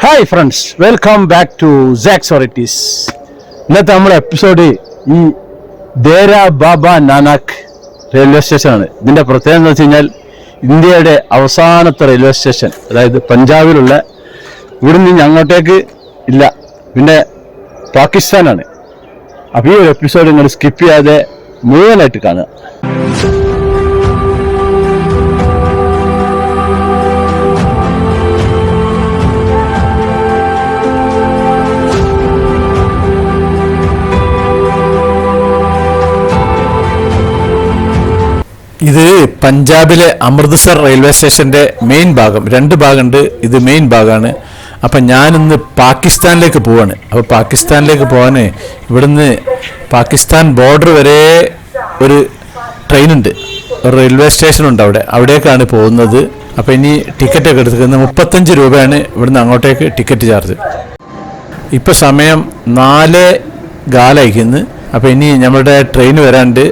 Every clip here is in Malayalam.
Hi friends, welcome back to Sax varieties. ഇന്നത്തെ നമ്മുടെ എപ്പിസോഡ് ഈ ദേര ബാബ നാനാക്ക് റെയിൽവേ സ്റ്റേഷനാണ്. ഇതിൻ്റെ പ്രത്യേകത എന്ന് വെച്ച് കഴിഞ്ഞാൽ ഇന്ത്യയുടെ അവസാനത്തെ റെയിൽവേ സ്റ്റേഷൻ, അതായത് പഞ്ചാബിലുള്ള. ഇവിടെ നിന്ന് അങ്ങോട്ടേക്ക് ഇല്ല, പിന്നെ പാകിസ്ഥാനാണ്. അപ്പോൾ ഈ ഒരു എപ്പിസോഡ് നിങ്ങൾ സ്കിപ്പ് ചെയ്യാതെ മുഴുവനായിട്ട് കാണുക. ഇത് പഞ്ചാബിലെ അമൃത്സർ റെയിൽവേ സ്റ്റേഷൻ്റെ മെയിൻ ഭാഗം. രണ്ട് ഭാഗമുണ്ട്, ഇത് മെയിൻ ഭാഗമാണ്. അപ്പം ഞാനിന്ന് പാകിസ്ഥാനിലേക്ക് പോവാണ്. അപ്പോൾ പാകിസ്ഥാനിലേക്ക് പോകാൻ ഇവിടുന്ന് പാകിസ്ഥാൻ ബോർഡർ വരെ ഒരു ട്രെയിനുണ്ട്, ഒരു റെയിൽവേ സ്റ്റേഷനുണ്ട് അവിടേക്കാണ് പോകുന്നത്. അപ്പോൾ ഇനി ടിക്കറ്റൊക്കെ എടുക്കുന്നത് 35 രൂപയാണ് ഇവിടുന്ന് അങ്ങോട്ടേക്ക് ടിക്കറ്റ് ചാർജ്. ഇപ്പോൾ സമയം 4:15 ആയിക്കുന്നു. അപ്പോൾ ഇനി നമ്മുടെ ട്രെയിൻ വരാണ്ട്.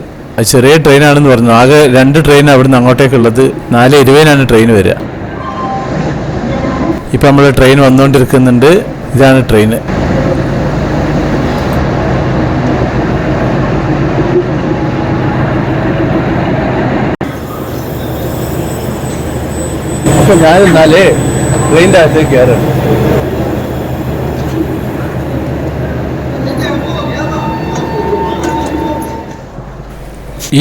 ചെറിയ ട്രെയിനാണെന്ന് പറഞ്ഞു. ആകെ 2 ട്രെയിൻ അവിടുന്ന് അങ്ങോട്ടേക്കുള്ളത്. 4:20 ട്രെയിൻ വരിക. ഇപ്പം നമ്മൾ ട്രെയിൻ വന്നുകൊണ്ടിരിക്കുന്നുണ്ട്. ഇതാണ് ട്രെയിൻ. അപ്പം ഞാനെന്നാലേ ട്രെയിനിൻ്റെ അകത്തേക്ക് കയറാണ്.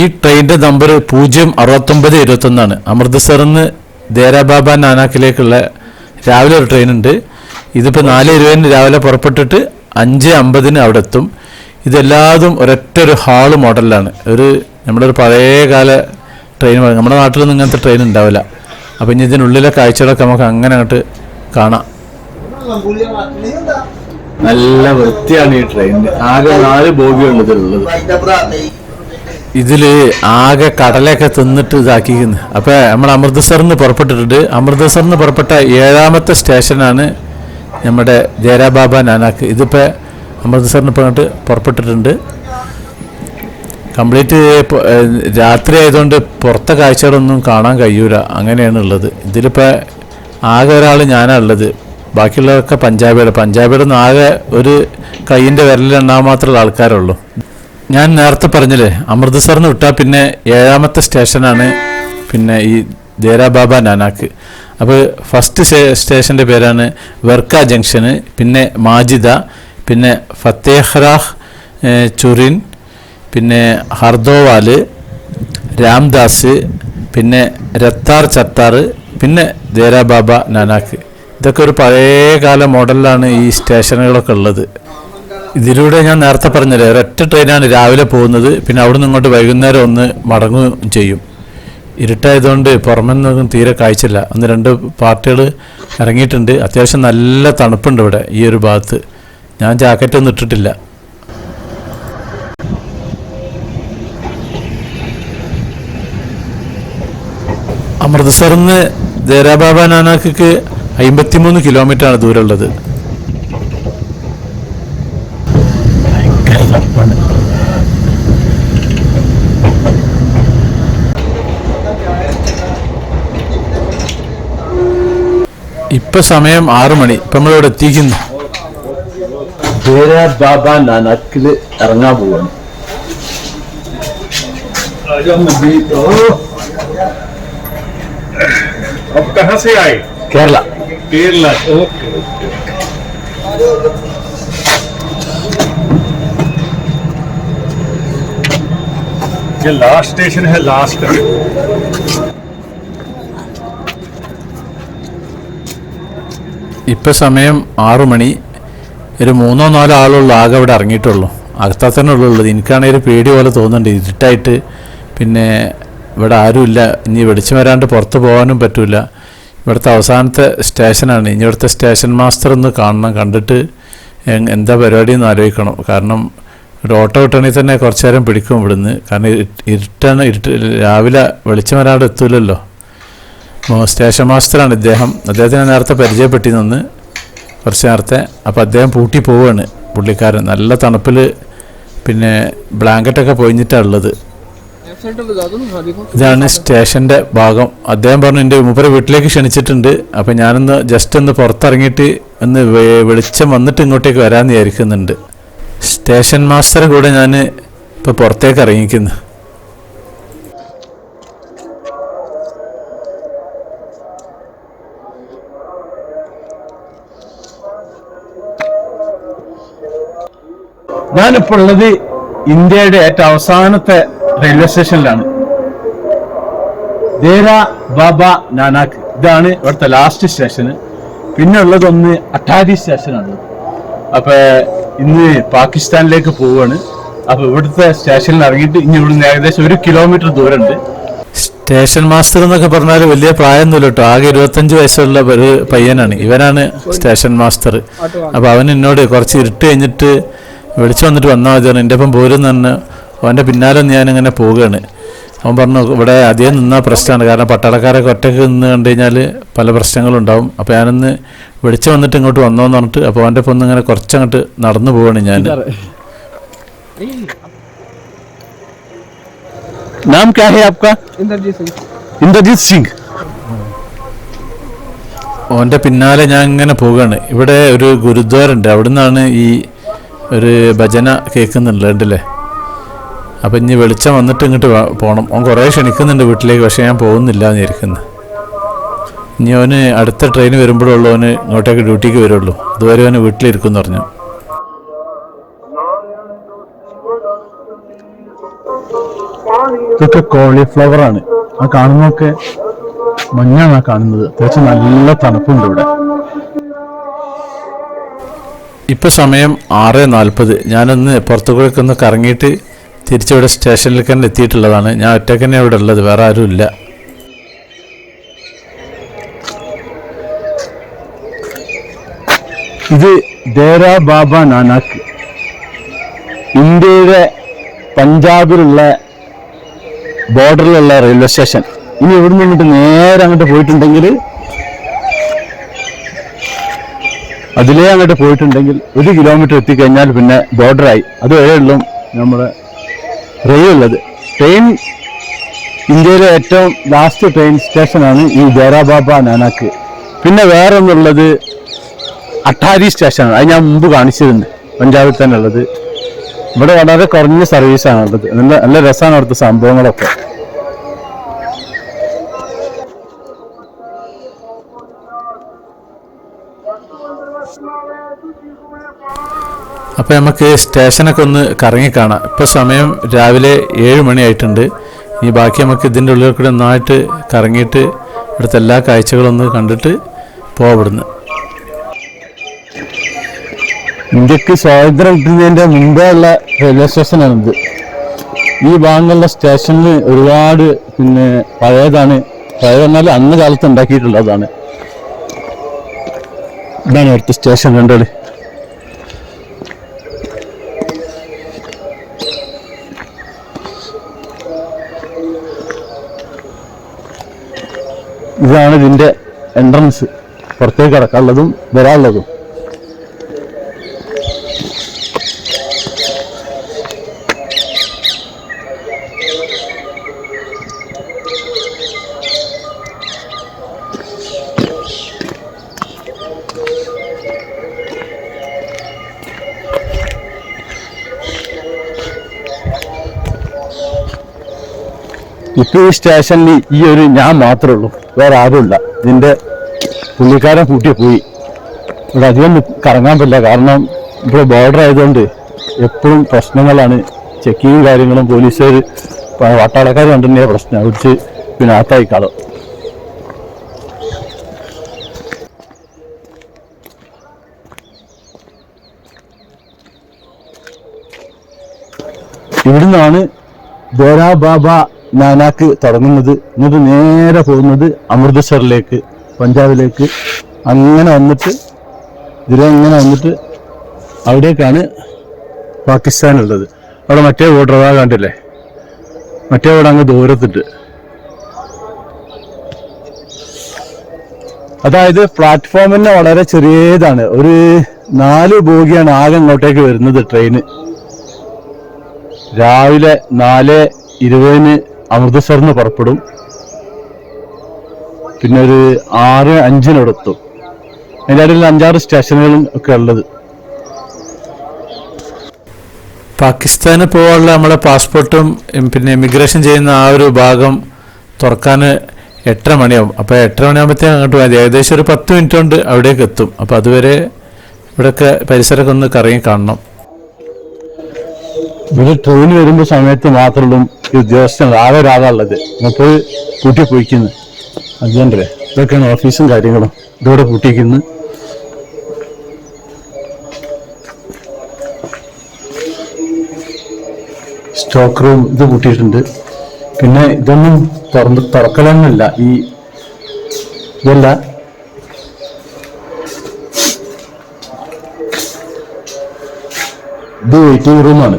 ഈ ട്രെയിനിൻ്റെ നമ്പർ 06921 അമൃത്സറിൽ നിന്ന് ദേര ബാബ നാനാക്കിലേക്കുള്ള രാവിലെ ഒരു ട്രെയിൻ ഉണ്ട്. ഇതിപ്പോൾ 4:20 രാവിലെ പുറപ്പെട്ടിട്ട് 5:50 അവിടെ എത്തും. ഇതെല്ലാതും ഒരു ഹാള് മോഡലിലാണ്. നമ്മളൊരു പഴയ കാല ട്രെയിൻ. നമ്മുടെ നാട്ടിലൊന്നും ഇങ്ങനത്തെ ട്രെയിൻ ഉണ്ടാവില്ല. അപ്പം ഇനി ഇതിനുള്ളിലെ കാഴ്ചകളൊക്കെ നമുക്ക് അങ്ങനെ അങ്ങോട്ട് കാണാം. നല്ല വൃത്തിയാണ് ഈ ട്രെയിനിന്. ആകെ 4 ബോഗിയുണ്ട് ഇതിലുള്ളത്. ഇതിൽ ആകെ കടലൊക്കെ തിന്നിട്ട് ഇതാക്കിക്കുന്നു. അപ്പോൾ നമ്മൾ അമൃത്സറിൽ നിന്ന് പുറപ്പെട്ടിട്ടുണ്ട്. അമൃത്സറിൽ നിന്ന് പുറപ്പെട്ട 7ാമത്തെ സ്റ്റേഷനാണ് നമ്മുടെ ദേര ബാബ നാനാക്ക്. ഇതിപ്പോൾ അമൃത്സറിന് ഇപ്പോൾ അങ്ങോട്ട് പുറപ്പെട്ടിട്ടുണ്ട്. കംപ്ലീറ്റ് രാത്രി ആയതുകൊണ്ട് പുറത്തെ കാഴ്ചകളൊന്നും കാണാൻ കഴിയൂല, അങ്ങനെയാണ് ഉള്ളത്. ഇതിലിപ്പോൾ ആകെ ഒരാൾ ഞാനാണ് ഉള്ളത്. ബാക്കിയുള്ളവരൊക്കെ പഞ്ചാബിയുടെ നിന്ന് ആകെ ഒരു കൈയിൻ്റെ വിരലിലെണ്ണാൻ മാത്രമേ ആൾക്കാരുള്ളൂ. ഞാൻ നേരത്തെ പറഞ്ഞില്ലേ, അമൃത്സറിൽ നിന്ന് വിട്ടാൽ പിന്നെ 7ാമത്തെ സ്റ്റേഷനാണ് പിന്നെ ഈ ദേര ബാബ നാനാക്ക്. അപ്പോൾ ഫസ്റ്റ് സ്റ്റേഷൻ്റെ പേരാണ് വെർക്ക ജംഗ്ഷന്, പിന്നെ മാജിദ, പിന്നെ ഫത്തേഹ്റാഹ് ചുറിൻ, പിന്നെ ഹർദോവാല്, രാംദാസ്, പിന്നെ രത്താർ ചത്താർ, പിന്നെ ദേര ബാബ നാനാക്ക്. ഇതൊക്കെ ഒരു പഴയകാല മോഡലിലാണ് ഈ സ്റ്റേഷനുകളൊക്കെ ഉള്ളത്. ഇതിലൂടെ ഞാൻ നേരത്തെ പറഞ്ഞില്ലേ, ഒരൊറ്റ ട്രെയിനാണ് രാവിലെ പോകുന്നത്. പിന്നെ അവിടെ നിന്ന് ഇങ്ങോട്ട് വൈകുന്നേരം ഒന്ന് മടങ്ങുകയും ചെയ്യും. ഇരുട്ടായതുകൊണ്ട് പുറമെ നിന്നൊന്നും തീരെ കാഴ്ചയില്ല. 1-2 പാർട്ടികൾ ഇറങ്ങിയിട്ടുണ്ട്. അത്യാവശ്യം നല്ല തണുപ്പുണ്ട് ഇവിടെ ഈ ഒരു ഭാഗത്ത്. ഞാൻ ജാക്കറ്റൊന്നും ഇട്ടിട്ടില്ല. അമൃത്സറിൽ നിന്ന് ദേര ബാബ നാനാക്ക് 53 കിലോമീറ്ററാണ് ദൂരമുള്ളത്. ഇപ്പൊ സമയം 6 മണി. ഇപ്പൊ നമ്മളിവിടെ എത്തിക്കുന്നു. ദേര ബാബ നാനാക്കിൽ ഇറങ്ങാൻ പോവാണ്. കേരള. ये लास्ट स्टेशन है, लास्ट। ഇപ്പം സമയം 6 മണി. ഒരു 3-4 ആളുള്ള ആകെ ഇവിടെ ഇറങ്ങിയിട്ടുള്ളൂ. അകത്താ തന്നെ ഉള്ളത്. എനിക്കാണെങ്കിൽ ഒരു പേടി പോലെ തോന്നുന്നുണ്ട്, ഇരുട്ടായിട്ട്. പിന്നെ ഇവിടെ ആരുമില്ല. ഇനി വെളിച്ചം വരാണ്ട് പുറത്ത് പോകാനും പറ്റില്ല. ഇവിടുത്തെ അവസാനത്തെ സ്റ്റേഷനാണ്. ഇനി ഇവിടുത്തെ സ്റ്റേഷൻ മാസ്റ്റർ ഒന്ന് കാണണം. കണ്ടിട്ട് എന്താ പരിപാടി എന്ന് ആലോചിക്കണം. കാരണം ഒരു ഓട്ടോ കിട്ടണമെങ്കിൽ തന്നെ കുറച്ച് നേരം പിടിക്കും ഇവിടുന്ന്. കാരണം ഇരുട്ടാണ്. രാവിലെ വെളിച്ചം വരാണ്ട് എത്തൂലല്ലോ. സ്റ്റേഷൻ മാസ്റ്ററാണ് ഇദ്ദേഹം. അദ്ദേഹത്തിനെ നേരത്തെ പരിചയപ്പെട്ടിരുന്നു കുറച്ച് നേരത്തെ. അപ്പോൾ അദ്ദേഹം പൂട്ടി പോവുകയാണ് പുള്ളിക്കാരൻ. നല്ല തണുപ്പിൽ പിന്നെ ബ്ലാങ്കറ്റൊക്കെ പൊഴിഞ്ഞിട്ടാണ് ഉള്ളത്. ഇതാണ് സ്റ്റേഷൻ്റെ ഭാഗം. അദ്ദേഹം പറഞ്ഞു എൻ്റെ മൂപ്പരെ വീട്ടിലേക്ക് ക്ഷണിച്ചിട്ടുണ്ട്, അപ്പം ഞാനൊന്ന് ജസ്റ്റ് ഒന്ന് പുറത്തിറങ്ങിയിട്ട് ഒന്ന് വെളിച്ചം വന്നിട്ട് ഇങ്ങോട്ടേക്ക് വരാമെന്ന് വിചാരിക്കുന്നുണ്ട്. സ്റ്റേഷൻ മാസ്റ്ററെ കൂടെ ഞാൻ ഇപ്പോൾ പുറത്തേക്ക് ഇറങ്ങിക്കുന്നു. ഞാനിപ്പോൾ ഉള്ളത് ഇന്ത്യയുടെ ഏറ്റവും അവസാനത്തെ റെയിൽവേ സ്റ്റേഷനിലാണ്. ദേര ബാബ നാനാക്ക്, ഇതാണ് ഇവിടുത്തെ ലാസ്റ്റ് സ്റ്റേഷന്. പിന്നെ ഉള്ളതൊന്ന് അട്ടാരി സ്റ്റേഷനാണ്. അപ്പൊ ഇന്ന് പാകിസ്ഥാനിലേക്ക് പോവുകയാണ്. അപ്പൊ ഇവിടുത്തെ സ്റ്റേഷനിൽ ഇറങ്ങിയിട്ട് ഇനി ഇവിടുന്ന് ഏകദേശം 1 കിലോമീറ്റർ ദൂരമുണ്ട്. സ്റ്റേഷൻ മാസ്റ്റർ എന്നൊക്കെ പറഞ്ഞാൽ വലിയ പ്രായമൊന്നുമില്ല കേട്ടോ, ആകെ 25 വയസ്സുള്ള ഒരു പയ്യനാണ്. ഇവനാണ് സ്റ്റേഷൻ മാസ്റ്റർ. അപ്പോൾ അവൻ എന്നോട് കുറച്ച് ഇരുട്ട് കഴിഞ്ഞിട്ട് വിളിച്ചു വന്നിട്ട് വന്നാൽ മതിയാണ്, എൻ്റെ ഒപ്പം പോരും തന്നെ. അവൻ്റെ പിന്നാലെ ഞാനിങ്ങനെ പോവുകയാണ്. അവൻ പറഞ്ഞു ഇവിടെ അധികം നിന്നാൽ പ്രശ്നമാണ്, കാരണം പട്ടാളക്കാരൊക്കെ ഒറ്റയ്ക്ക് നിന്ന് കണ്ടു കഴിഞ്ഞാൽ പല പ്രശ്നങ്ങളുണ്ടാവും. അപ്പോൾ ഞാനൊന്ന് വിളിച്ചു വന്നിട്ട് ഇങ്ങോട്ട് വന്നോന്ന് പറഞ്ഞിട്ട് അപ്പോൾ അവൻ്റെ ഒപ്പം ഇങ്ങനെ കുറച്ചങ്ങോട്ട് നടന്നു പോവുകയാണ് ഞാൻ. നാം ക്യാ ഹൈ ആപ്കാ? ഇന്ദ്രജിത് സിംഗ്. അവൻ്റെ പിന്നാലെ ഞാൻ ഇങ്ങനെ പോവുകയാണ്. ഇവിടെ ഒരു ഗുരുദ്വാരുണ്ട്, അവിടെ നിന്നാണ് ഈ ഒരു ഭജന കേൾക്കുന്നുണ്ട് ഉണ്ടല്ലേ. അപ്പം ഇനി വെളിച്ചം വന്നിട്ട് ഇങ്ങോട്ട് പോകണം. അവൻ കുറേ ക്ഷണിക്കുന്നുണ്ട് വീട്ടിലേക്ക്, പക്ഷേ ഞാൻ പോകുന്നില്ല എന്ന് വിചാരിക്കുന്നത്. ഇനി അവന് അടുത്ത ട്രെയിൻ വരുമ്പോഴുള്ളൂ അവന് ഇങ്ങോട്ടേക്ക് ഡ്യൂട്ടിക്ക് വരുള്ളൂ, അതുവരെ അവന് വീട്ടിലിരിക്കും എന്ന് പറഞ്ഞു. ഇതൊക്കെ കോളിഫ്ലവർ ആണ്. ആ കാണുന്നതൊക്കെ മഞ്ഞാണ് ആ കാണുന്നത്. അത്യാവശ്യം നല്ല തണുപ്പുണ്ട് ഇവിടെ. ഇപ്പോൾ സമയം 6:40. ഞാനൊന്ന് പുറത്തുകൂടെയൊക്കെ കറങ്ങിയിട്ട് തിരിച്ചിവിടെ സ്റ്റേഷനിലേക്ക് തന്നെ എത്തിയിട്ടുള്ളതാണ്. ഞാൻ ഒറ്റയ്ക്ക് തന്നെ ഇവിടെ ഉള്ളത്, വേറെ ആരും ഇല്ല. ഇത് ദേര ബാബ നാനാക്ക്, ഇന്ത്യയുടെ പഞ്ചാബിലുള്ള ബോർഡറിലുള്ള റെയിൽവേ സ്റ്റേഷൻ. ഇനി ഇവിടെ നിന്നിട്ട് നേരെ അങ്ങോട്ട് പോയിട്ടുണ്ടെങ്കിൽ, അതിലേ അങ്ങോട്ട് പോയിട്ടുണ്ടെങ്കിൽ 1 കിലോമീറ്റർ എത്തിക്കഴിഞ്ഞാൽ പിന്നെ ബോർഡറായി. അതുവരെയുള്ളൂ നമ്മുടെ റെയിൽ ഉള്ളത്. ട്രെയിൻ ഇന്ത്യയിലെ ഏറ്റവും ലാസ്റ്റ് ട്രെയിൻ സ്റ്റേഷനാണ് ഈ ദേര ബാബ നാനാക്ക്. പിന്നെ വേറെ ഒന്നുള്ളത് അട്ടാരി സ്റ്റേഷനാണ്. അത് ഞാൻ മുമ്പ് കാണിച്ചിരുന്നു, പഞ്ചാബിൽ തന്നെ ഉള്ളത്. ഇവിടെ വളരെ കുറഞ്ഞ സർവീസാണ് ഉള്ളത്. നല്ല നല്ല രസമാണ് അവിടുത്തെ സംഭവങ്ങളൊക്കെ. അപ്പോൾ നമുക്ക് സ്റ്റേഷനൊക്കെ ഒന്ന് കറങ്ങി കാണാം. ഇപ്പോൾ സമയം രാവിലെ 7 മണിയായിട്ടുണ്ട്. ഈ ബാക്കി നമുക്ക് ഇതിൻ്റെ ഉള്ളിൽ കൂടെ നന്നായിട്ട് കറങ്ങിയിട്ട് ഇവിടുത്തെ എല്ലാ കാഴ്ചകളൊന്ന് കണ്ടിട്ട് പോവിടുന്ന്. ഇന്ത്യക്ക് സ്വാതന്ത്ര്യം കിട്ടുന്നതിൻ്റെ മുമ്പേ ഉള്ള റെയിൽവേ സ്റ്റേഷനാണിത്. ഈ ഭാഗങ്ങളിലെ സ്റ്റേഷനിൽ ഒരുപാട് പിന്നെ പഴയതാണ്. പഴയതെന്നാൽ അന്ന് കാലത്ത് ഉണ്ടാക്കിയിട്ടുള്ളതാണ്. ഇതാണ് അടുത്ത സ്റ്റേഷൻ കണ്ടോളി. ഇതാണ് ഇതിൻ്റെ എൻട്രൻസ്, പുറത്തേക്ക് കടക്കാനുള്ളതും വരാനുള്ളതും. ഇപ്പൊ ഈ സ്റ്റേഷനിൽ ഈ ഒരു ഞാൻ മാത്രമേ ഉള്ളൂ, വേറെ ആരുമില്ല. ഇതിന്റെ പുള്ളിക്കാരൻ കൂട്ടി പോയി. ഇവിടെ അധികം കറങ്ങാൻ പറ്റില്ല, കാരണം ഇവിടെ ബോർഡർ ആയതുകൊണ്ട് എപ്പോഴും പ്രശ്നങ്ങളാണ്. ചെക്കിങ്ങും കാര്യങ്ങളും, പോലീസുകാർ പട്ടാളക്കാർ കണ്ടിട്ടുണ്ടെങ്കിൽ പ്രശ്നം അടിച്ച് പിന്നെ ആത്തായിക്കാളും. ഇവിടുന്നാണ് ദേര ബാബ നാനാക്ക് തുടങ്ങുന്നത്. എന്നിട്ട് നേരെ പോകുന്നത് അമൃത്സറിലേക്ക്, പഞ്ചാബിലേക്ക്. അങ്ങനെ വന്നിട്ട് ഇതിലെ ഇങ്ങനെ വന്നിട്ട് അവിടേക്കാണ് പാകിസ്ഥാനുള്ളത്. അവിടെ മറ്റേ ബോർഡർ കണ്ടില്ലേ, മറ്റേ ബോർഡ് അങ്ങ് ദൂരത്തിട്ട്. അതായത് പ്ലാറ്റ്ഫോമിന് വളരെ ചെറിയതാണ്. ഒരു 4 ബോഗിയാണ് ആകെ ഇങ്ങോട്ടേക്ക് വരുന്നത് ട്രെയിന്. രാവിലെ 4:20 അമൃത്സറിന് പുറപ്പെടും. പിന്നെ ഒരു 6:05 അവിടെ എത്തും. അതിൻ്റെ ഇടയിൽ 5-6 സ്റ്റേഷനുകളും ഒക്കെ ഉള്ളത്. പാകിസ്ഥാന് പോകാനുള്ള നമ്മളെ പാസ്പോർട്ടും പിന്നെ ഇമിഗ്രേഷൻ ചെയ്യുന്ന ആ ഒരു ഭാഗം തുറക്കാൻ 8:30 മണിയാവും. അപ്പോൾ 8:30 മണിയാകുമ്പോഴത്തേക്കും അങ്ങോട്ട് പോയാൽ ഏകദേശം ഒരു 10 മിനിറ്റ് കൊണ്ട് അവിടേക്ക് എത്തും. അപ്പോൾ അതുവരെ ഇവിടെയൊക്കെ പരിസരമൊക്കെ ഒന്ന് കറങ്ങി കാണണം. ഇവിടെ ട്രെയിൻ വരുമ്പോൾ സമയത്ത് മാത്രമുള്ളൂ ഈ ഉദ്യോഗസ്ഥൻ ആകെ ഒരാളുള്ളത്. അപ്പോൾ കൂട്ടി പോയിക്കുന്നു. അതുകൊണ്ടല്ലേ ഇതൊക്കെയാണ് ഓഫീസും കാര്യങ്ങളും ഇതോടെ കൂട്ടിക്കുന്നു. സ്റ്റോക്ക് റൂം ഇത് കൂട്ടിയിട്ടുണ്ട്. പിന്നെ ഇതൊന്നും തുറക്കലൊന്നുമില്ല. ഈ ഇതല്ല, ഇത് വെയിറ്റിംഗ് റൂമാണ്.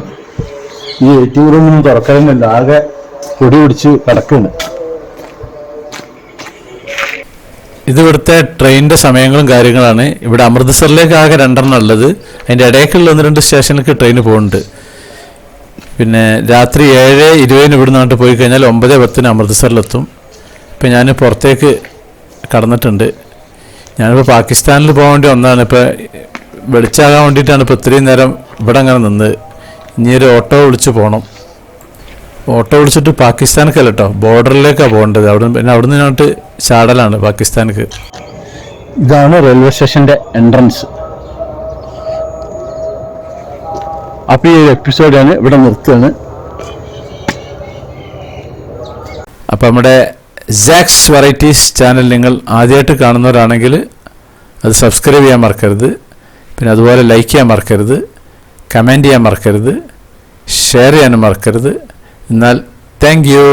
ഈ വെയിറ്റിംഗ് റൂമൊന്നും തുറക്കലൊന്നുമില്ല, ആകെ പൊടി പിടിച്ച് കിടക്കുന്നു. ഇത് ഇവിടുത്തെ ട്രെയിനിൻ്റെ സമയങ്ങളും കാര്യങ്ങളാണ്. ഇവിടെ അമൃത്സറിലേക്ക് ആകെ 2 ഉള്ളത്. അതിൻ്റെ ഇടയ്ക്കുള്ള 1-2 സ്റ്റേഷനിലേക്ക് ട്രെയിൻ പോകുന്നുണ്ട്. പിന്നെ രാത്രി 7:20 ഇവിടെ നിന്നിട്ട് പോയി കഴിഞ്ഞാൽ 9:10 അമൃത്സറിലെത്തും. ഇപ്പം ഞാൻ പുറത്തേക്ക് കടന്നിട്ടുണ്ട്. ഞാനിപ്പോൾ പാകിസ്ഥാനിൽ പോകാൻ വേണ്ടി വന്നതാണ്. ഇപ്പോൾ വെളിച്ചാകാൻ വേണ്ടിയിട്ടാണ് ഇപ്പോൾ ഇത്രയും നേരം ഇവിടെ അങ്ങനെ നിന്ന്. ഇനി ഒരു ഓട്ടോ വിളിച്ച് പോകണം. ഓട്ടോ വിളിച്ചിട്ട് പാകിസ്ഥാനിക്കല്ല കേട്ടോ, ബോർഡറിലേക്കാണ് പോകേണ്ടത്. പിന്നെ അവിടെ നിന്നോട്ട് ചാടലാണ് പാകിസ്ഥാനിക്ക്. ഇതാണ് റെയിൽവേ സ്റ്റേഷൻ്റെ എൻട്രൻസ്. അപ്പോൾ ഈ എപ്പിസോഡ് ഞാൻ ഇവിടെ നിർത്തുകയാണ്. അപ്പോൾ നമ്മുടെ സാക്സ് വെറൈറ്റീസ് ചാനൽ നിങ്ങൾ ആദ്യമായിട്ട് കാണുന്നവരാണെങ്കിൽ അത് സബ്സ്ക്രൈബ് ചെയ്യാൻ മറക്കരുത്. പിന്നെ അതുപോലെ ലൈക്ക് ചെയ്യാൻ മറക്കരുത്, കമൻറ്റ് ചെയ്യാൻ മറക്കരുത്, ഷെയർ ചെയ്യാനും മറക്കരുത്. എന്നാൽ താങ്ക് യു.